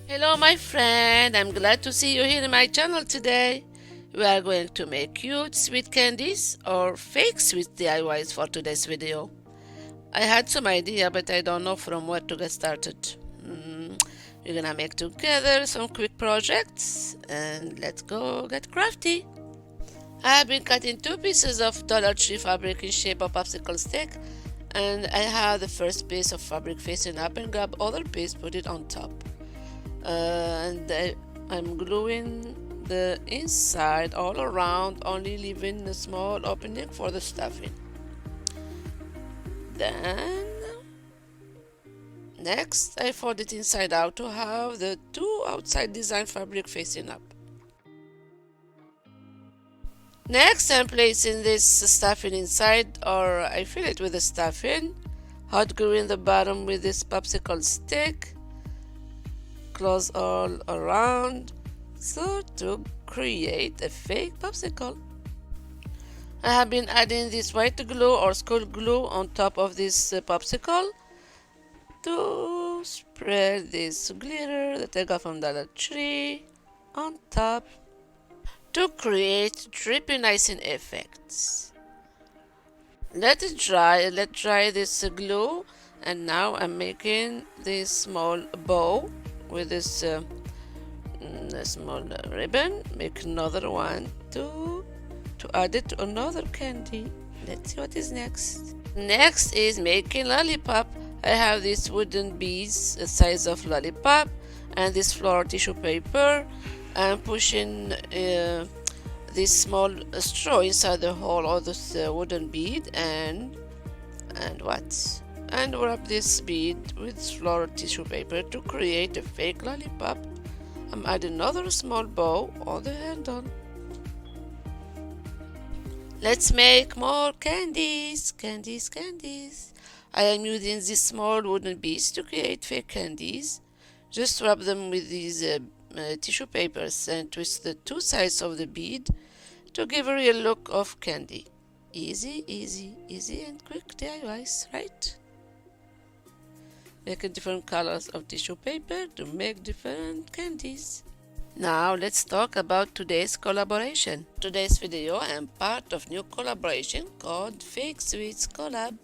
Hello my friend, I'm glad to see you here in my channel today. We are going to make cute sweet candies or fake sweet DIYs for today's video. I had some idea but I don't know from where to get started. We're gonna make together some quick projects and let's go get crafty. I have been cutting two pieces of Dollar Tree fabric in shape of popsicle stick, and I have the first piece of fabric facing up and grab other piece, put it on top. I'm gluing the inside all around, only leaving a small opening for the stuffing. Then next I fold it inside out to have the two outside design fabric facing up. Next I'm placing this stuffing inside, or I fill it with the stuffing, hot gluing the bottom with this popsicle stick, close all around so to create a fake popsicle. I have been adding this white glue or school glue on top of this popsicle to spread this glitter that I got from Dollar Tree on top to create dripping icing effects. Let dry this glue, and now I'm making this small bow with this small ribbon. Make another one to add it to another candy. Let's see what is next. Next is making lollipop. I have these wooden beads the size of lollipop and this floral tissue paper. I'm pushing this small straw inside the hole of this wooden bead and wrap this bead with floral tissue paper to create a fake lollipop. I'm adding another small bow on the handle. Let's make more candies. I am using these small wooden beads to create fake candies. Just wrap them with these tissue papers and twist the two sides of the bead to give a real look of candy. Easy and quick DIYs, right? Make different colors of tissue paper to make different candies. Now let's talk about today's collaboration. Today's video I am part of new collaboration called Fake Sweets Collab,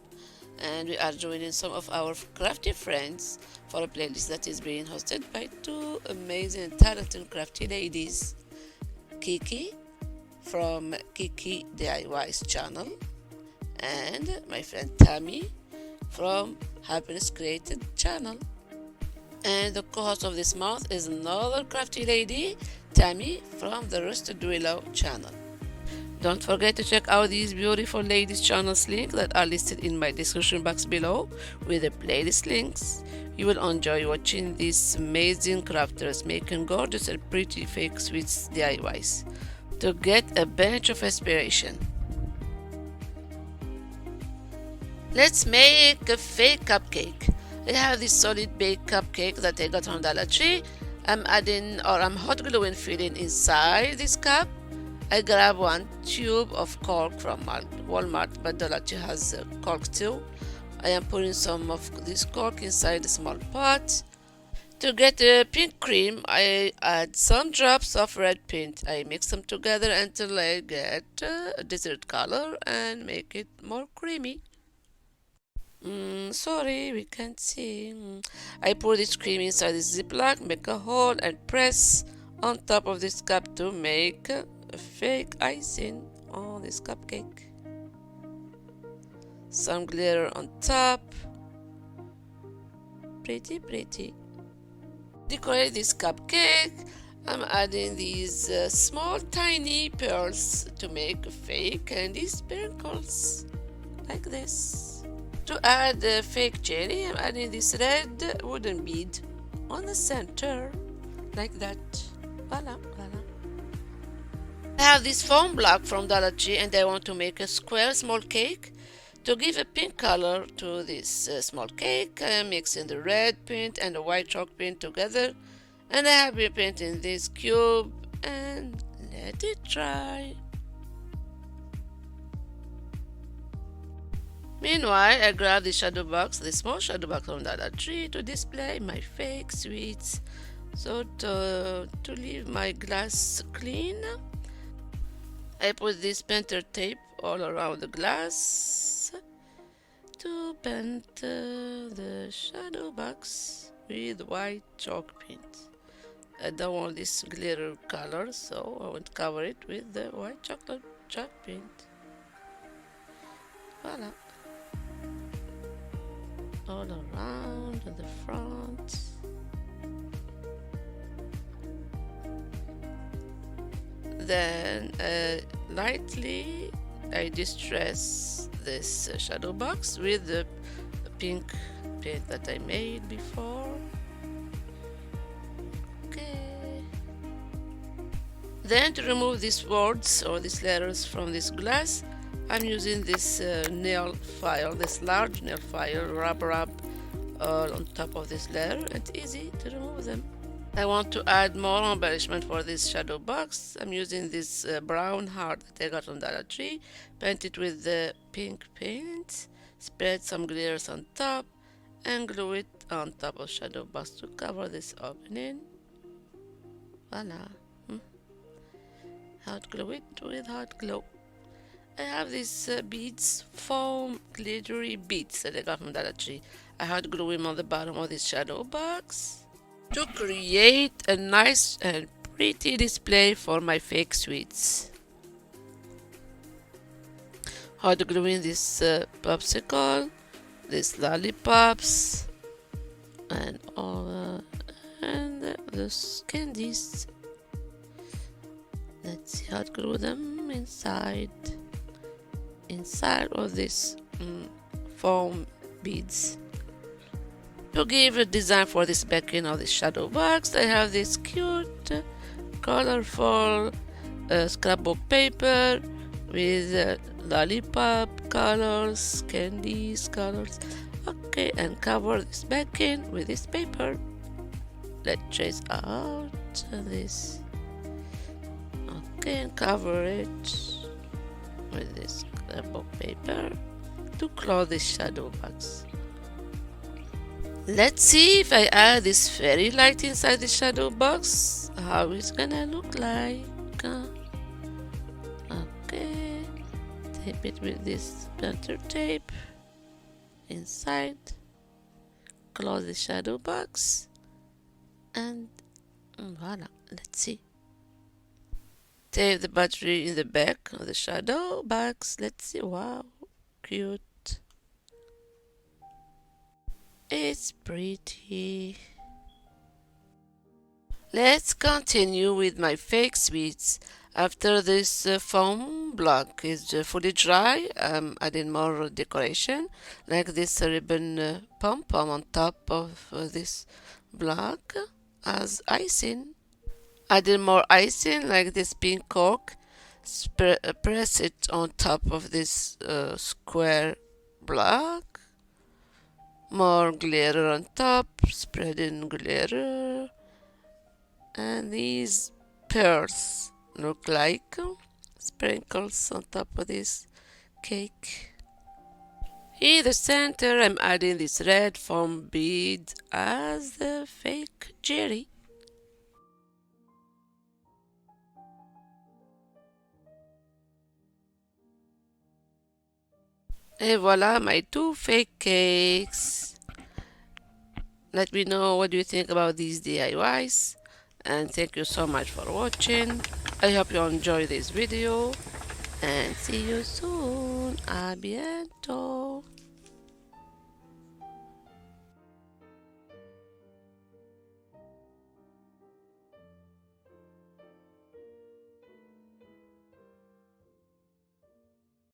and we are joining some of our crafty friends for a playlist that is being hosted by two amazing talented crafty ladies, Kiki from Kiki DIY's channel and my friend Tammy from Happiness Created channel. And the co-host of this month is another crafty lady, Tammy from the Roasted Willow channel. Don't forget to check out these beautiful ladies' channels links that are listed in my description box below with the playlist links. You will enjoy watching these amazing crafters making gorgeous and pretty fake sweets DIYs to get a bunch of inspiration. Let's make a fake cupcake. I have this solid baked cupcake that I got from Dollar Tree. I'm hot gluing filling inside this cup. I grab one tube of cork from Walmart, but Dollar Tree has cork too. I am putting some of this cork inside a small pot. To get the pink cream, I add some drops of red paint. I mix them together until I get a dessert color and make it more creamy. Sorry, we can't see. I pour this cream inside this ziploc, make a hole and press on top of this cup to make a fake icing on this cupcake. Some glitter on top. Pretty. Decorate this cupcake. I'm adding these small tiny pearls to make fake candy sprinkles like this. To add the fake jelly, I'm adding this red wooden bead on the center, like that. Voila. I have this foam block from Dollar Tree and I want to make a square small cake. To give a pink color to this small cake, I am mixing the red paint and the white chalk paint together, and I have been painting this cube and let it dry. Meanwhile, I grab the small shadow box from Dollar Tree to display my fake sweets So to leave my glass clean, I put this painter tape all around the glass to paint the shadow box with white chalk paint. I don't want this glitter color, so I want to cover it with the white chocolate chalk paint. Voila. All around on the front. Then lightly I distress this shadow box with the pink paint that I made before. Okay. Then to remove these words or these letters from this glass, I'm using this nail file, this large nail file, rub on top of this letter, and it's easy to remove them. I want to add more embellishment for this shadow box. I'm using this brown heart that I got from Dollar Tree, paint it with the pink paint, spread some glitters on top, and glue it on top of shadow box to cover this opening. Voila. Hot glue it with hot glue. I have these beads, foam glittery beads that I got from Dollar Tree. I hot glue them on the bottom of this shadow box to create a nice and pretty display for my fake sweets. Hot gluing this popsicle, these lollipops, and all those candies. Let's hot glue them inside of this foam beads. To give a design for this backing of this shadow box, I have this cute, colorful scrapbook paper with lollipop colors, candies colors. Okay, and cover this backing with this paper. Let's trace out this. Okay, and cover it with this scrapbook paper to close this shadow box. Let's see if I add this fairy light inside the shadow box, how it's gonna look like. Okay, tape it with this painter tape inside, close the shadow box, and voila, let's see. Tape the battery in the back of the shadow box. Let's see. Wow, cute. It's pretty. Let's continue with my fake sweets. After this foam block is fully dry, I'm adding more decoration, like this ribbon pom-pom on top of this block as icing. Adding more icing, like this pink cork. Press it on top of this square block. More glitter on top, spreading glitter. And these pearls look like sprinkles on top of this cake. In the center, I'm adding this red foam bead as the fake jelly. And voila, my two fake cakes. Let me know what you think about these DIYs. And thank you so much for watching. I hope you enjoy this video. And see you soon. A bientôt.